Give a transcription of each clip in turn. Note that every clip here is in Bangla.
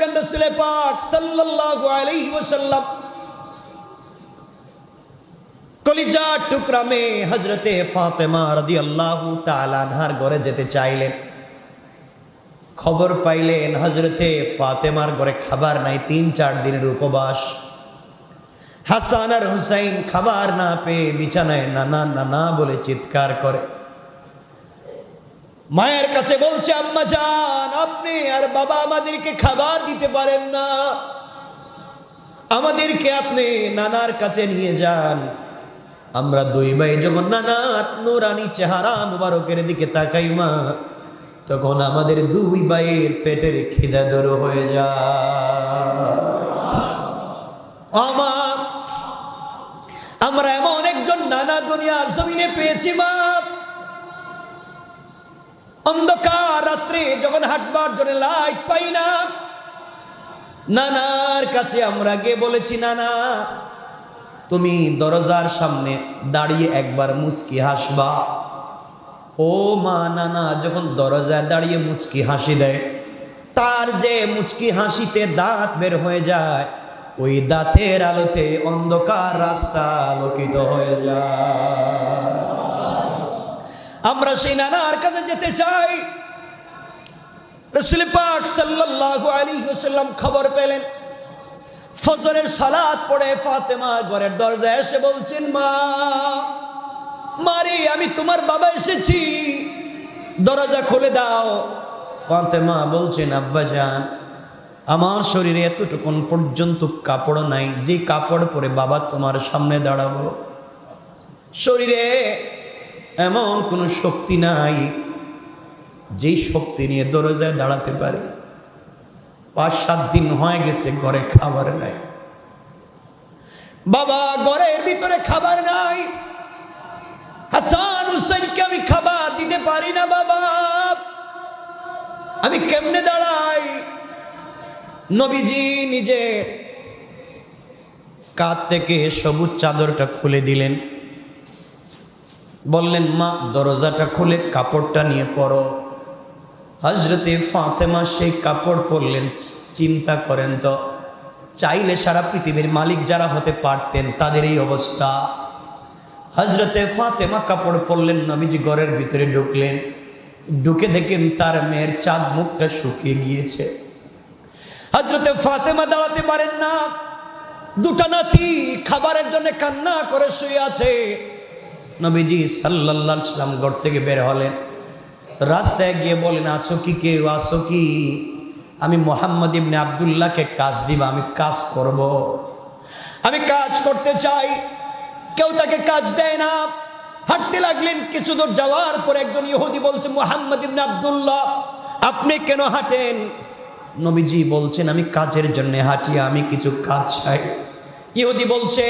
রাসূল পাক সাল্লাল্লাহু আলাইহি ওয়াসাল্লাম কলিজার টুকরা মেয়ে হযরতে ফাতেমা রাদিয়াল্লাহু তাআলা আনহার ঘরে যেতে চাইলেন। খবর পাইলেন হযরতে ফাতেমার ঘরে খাবার নাই, ৩-৪ দিনের উপবাস। হাসান আর হুসাইন খাবার না পেয়ে বিছানায় নানা নানা বলে চিৎকার করে। মায়ের কাছে বলছে, আম্মা জান, আপনি আর বাবা আমাদেরকে খাবার দিতে পারেন না, আমাদেরকে আপনি নানার কাছে নিয়ে যান। আমরা দুই ভাই যখন নানার নুরানি চেহারা মুবারকের দিকে তাকাই মা, তখন আমাদের দুই ভাইয়ের পেটের খিদা দূর হয়ে যায়। আমরা এমন একজন নানা দুনিয়ার জমিনে পেয়েছি মা। অন্ধকার রাত্রে যখন হাঁটবার জন্য লাইট পাই না, নানার কাছে আমরা গিয়ে বলেছি, নানা তুমি দরজার সামনে দাঁড়িয়ে একবার মুচকি হাসবা। ও মা, নানা যখন দরজায় দাঁড়িয়ে মুচকি হাসি দেয়, তার যে মুচকি হাসিতে দাঁত বের হয়ে যায়, ওই দাঁতের আলোতে অন্ধকার রাস্তা আলোকিত হয়ে যায়। আমরা সেই নানার কাছে যেতে চাই। রাসূল পাক সাল্লাল্লাহু আলাইহি ওয়াসাল্লাম খবর পেলেন, ফজরের সালাত পড়ে ফাতেমা ঘরের দরজায় এসে বলছেন, মা মারি, আমি তোমার বাবা এসেছি, দরজা খুলে দাও। ফাতেমা বলছেন, আব্বা জান, আমার শরীরে এতটুকুন পর্যন্ত কাপড় নাই যে কাপড় পরে বাবা তোমার সামনে দাঁড়াবো। শরীরে এমন কোনো শক্তি নাই যেই শক্তি নিয়ে দরজায় দাঁড়াতে পারে। ৫-৭ দিন হয়ে গেছে, ঘরে খাবার নাই বাবা, ঘরের ভিতরে খাবার নাই। হাসান হুসাইনকে আমি খাবার দিতে পারি না বাবা, আমি কেমনে দাঁড়াই? নবীজি নিজে কাঁধ থেকে সবুজ চাদরটা খুলে দিলেন, বললেন, মা দরজাটা খুলে কাপড়টা নিয়ে পরো। হযরতে ফাতেমা সেই কাপড় পরলেন। চিন্তা করেন তো, চাইলে সারা পৃথিবীর মালিক যারা হতে পারতেন তাদের এই অবস্থা। হযরতে ফাতেমা কাপড় পরলেন, নবীজি ঘরের ভিতরে ঢুকলেন। ঢুকে দেখেন তার মেয়ের চাঁদ মুখটা শুকিয়ে গিয়েছে। হযরতে ফাতেমা দাঁড়াতে পারেন না, দুটা নাতি খাবারের জন্য কান্না করে শুয়ে আছে। নবীজি সাল্লাল্লাহু আলাইহি ওয়াসাল্লাম ঘর থেকে বের হলেন, রাস্তায় গিয়ে বলেন, আছো কি কেউ, আছো কি? আমি মুহাম্মদ ইবনে আব্দুল্লাহকে কাজ দিব, আমি কাজ করব, আমি কাজ করতে চাই। কেউ তাকে কাজ দেয় না। হাঁটতে লাগলেন। কিছু দূর যাওয়ার পর একজন ইহুদি বলছে, মুহাম্মদ ইবনে আব্দুল্লাহ, আপনি কেন হাঁটেন? নবীজি বলছেন, আমি কাজের জন্য হাঁটি, আমি কিছু কাজ চাই। ইহুদি বলছে,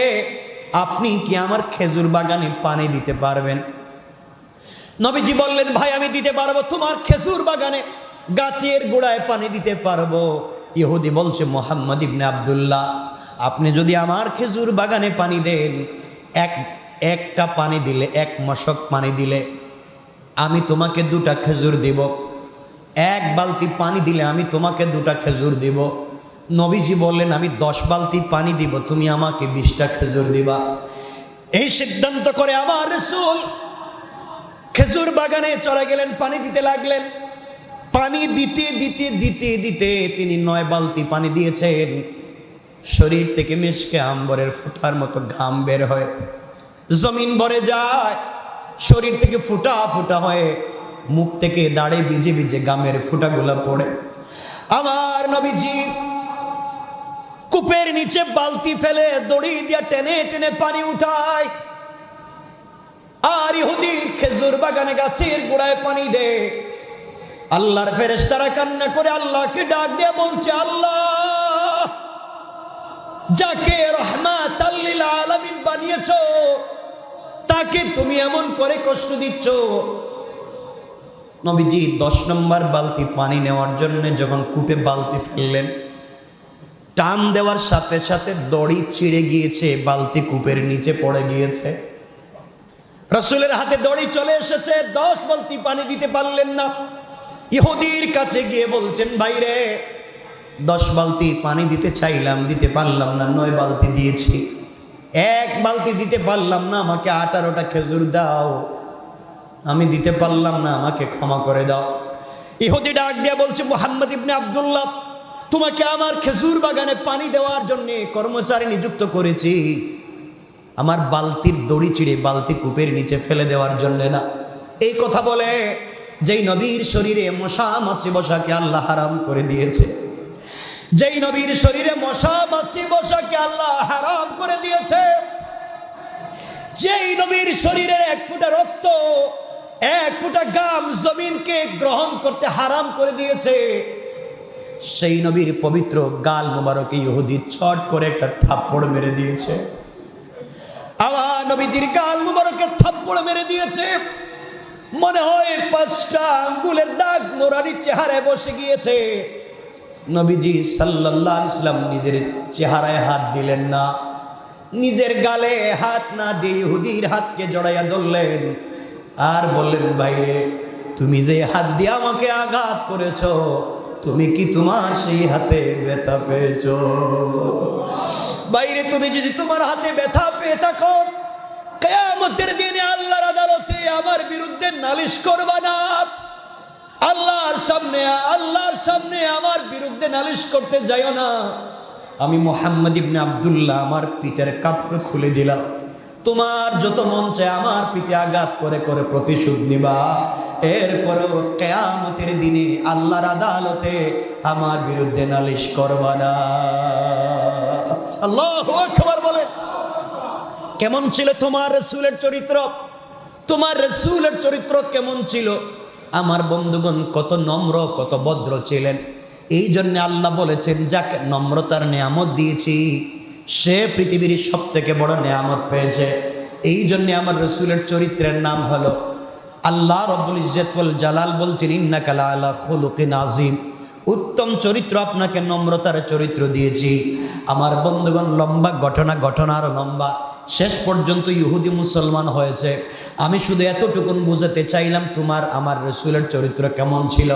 আপনি কি আমার খেজুর বাগানে পানি দিতে পারবেন? নবীজি বললেন, ভাই আমি দিতে পারবো, তোমার খেজুর বাগানে গাছের গোড়ায় পানি দিতে পারবো। ইহুদি বলছে, মুহাম্মদ ইবনে আব্দুল্লাহ, আপনি যদি আমার খেজুর বাগানে পানি দেন, একটা পানি দিলে, 1 মশক পানি দিলে আমি তোমাকে 2টা খেজুর দিব। 1 বালতি পানি দিলে আমি তোমাকে 2টা খেজুর দিব। নবীজি বললেন, আমি 10 বালতি পানি দিব, তুমি আমাকে 20টা খেজুর দিবা। এই সিদ্ধান্ত করে আমার রাসূল খেজুর বাগানে চলে গেলেন, পানি দিতে লাগলেন। পানি দিতে দিতে দিতে দিতে তিনি 9 বালতি পানি দিয়েছেন। শরীর থেকে মিশকে আম্বরের ফোঁটার মতো ঘাম বের হয়, জমিন ভরে যায়, শরীর থেকে ফুটা ফুটা হয়ে মুখ থেকে দাঁড়ে ভিজে ভিজে ঘামের ফোঁটাগুলো পড়ে। আমার নবীজি কূপের নিচে বালতি ফেলে দড়ি দিয়ে টেনে টেনে পানি উঠায়, আর ইহুদির খেজুর বাগানে গাছের গোড়ায় পানি দেয়। আল্লাহর ফেরেশতারা কান্না করে আল্লাহকে ডাক দিয়ে বলছে, আল্লাহ, যাকে রাহমাতাল লিল আলামিন বানিয়েছো তাকে তুমি এমন করে কষ্ট দিচ্ছ। নবীজি 10 নম্বর বালতি পানি নেওয়ার জন্য যখন কূপে বালতি ফেললেন, টান দেওয়ার সাথে সাথে দড়ি ছিঁড়ে গিয়েছে, বালতি কূপের নিচে পড়ে গিয়েছে। রাসূলের হাতে দড়ি চলে এসেছে, 10 বালতি পানি দিতে পারলেন না। ইহুদির কাছে গিয়ে বলছেন, ভাই রে, 10 বালতি পানি দিতে চাইলাম, দিতে পারলাম না, 9 বালতি দিয়েছি। 1 বালতি দিতে পারলাম না, আমাকে 18টা খেজুর দাও। আমি দিতে পারলাম না, আমাকে ক্ষমা করে দাও। ইহুদি ডাক দিয়া বলছে, মুহাম্মদ ইবনে আব্দুল্লাহ, তোমাকে আমার খেজুর বাগানে পানি দেওয়ার জন্য কর্মচারী নিযুক্ত করেছি, আমার বালতির দড়ি চিড়ে বালতি কূপের নিচে ফেলে দেওয়ার জন্য না। এই কথা বলে যেই নবীর শরীরে মশা মাছি বসাকে আল্লাহ হারাম করে দিয়েছে, যেই নবীর শরীরে মশা মাছি বসাকে আল্লাহ হারাম করে দিয়েছে, যেই নবীর শরীরে 1 ফোঁটা রক্ত, 1 ফোঁটা ঘাম জমিনকে গ্রহণ করতে হারাম করে দিয়েছে, সেই নবীর পবিত্র গাল মোবারকে ইহুদি ছট করে একটা থাপ্পড় মেরে দিয়েছে। আমার নবীজির গাল মোবারকে থাপ্পড় মেরে দিয়েছে। মনে হয় 5টা আঙ্গুলের দাগ নোরানি চেহারায় বসে গিয়েছে। নবীজি সাল্লাল্লাহু আলাইহি ওয়াসাল্লাম নিজের চেহারায় হাত দিলেন না, নিজের গালে হাত না দিয়ে ইহুদির হাতকে জড়াইয়া ধরলেন আর বললেন, ভাইরে, তুমি যে হাত দিয়ে আমাকে আঘাত করেছ, তুমি কি তোমার সেই হাতে ব্যথা পেয়েছ? বাইরে, তুমি যদি তোমার হাতে ব্যথা পেয়ে থাকো, কিয়ামতের দিনে আল্লাহর আদালতে আমার বিরুদ্ধে নালিশ করবা না। আল্লাহর সামনে আমার বিরুদ্ধে নালিশ করতে যাইও না। আমি মুহাম্মদ ইবনে আব্দুল্লাহ আমার পিঠের কাপড় খুলে দিলাম, তোমার যত মন চায় আমার পিঠে আঘাত করে করে প্রতিশোধ নিবা। এরপরও কিয়ামতের দিনে আল্লাহর আদালতে আমার বিরুদ্ধে নালিশ করবা না। আল্লাহু আকবার বলেন। কেমন ছিল তোমার রাসূলের চরিত্র? তোমার রাসূলের চরিত্র কেমন ছিল? আমার বন্ধুগণ, কত নম্র, কত ভদ্র ছিলেন। এই জন্য আল্লাহ বলেছেন, যাকে নম্রতার নেয়ামত দিয়েছি সে পৃথিবীর সবথেকে বড় নেয়ামত পেয়েছে। এই জন্য আমার রাসূলের চরিত্রের নাম হলো, আল্লাহ রাব্বুল ইজ্জত ওয়াল জালাল বলছেন, ইন্নাকা লাআলা খুলুকিন আযীম। উত্তম চরিত্র, আপনাকে নম্রতার চরিত্র দিয়েছি। আমার বন্ধুগণ, লম্বা ঘটনা আরো লম্বা। শেষ পর্যন্ত ইহুদি মুসলমান হয়েছে। আমি শুধু এতটুকুন বুঝাতে চাইলাম, তোমার আমার রাসূলের চরিত্র কেমন ছিল।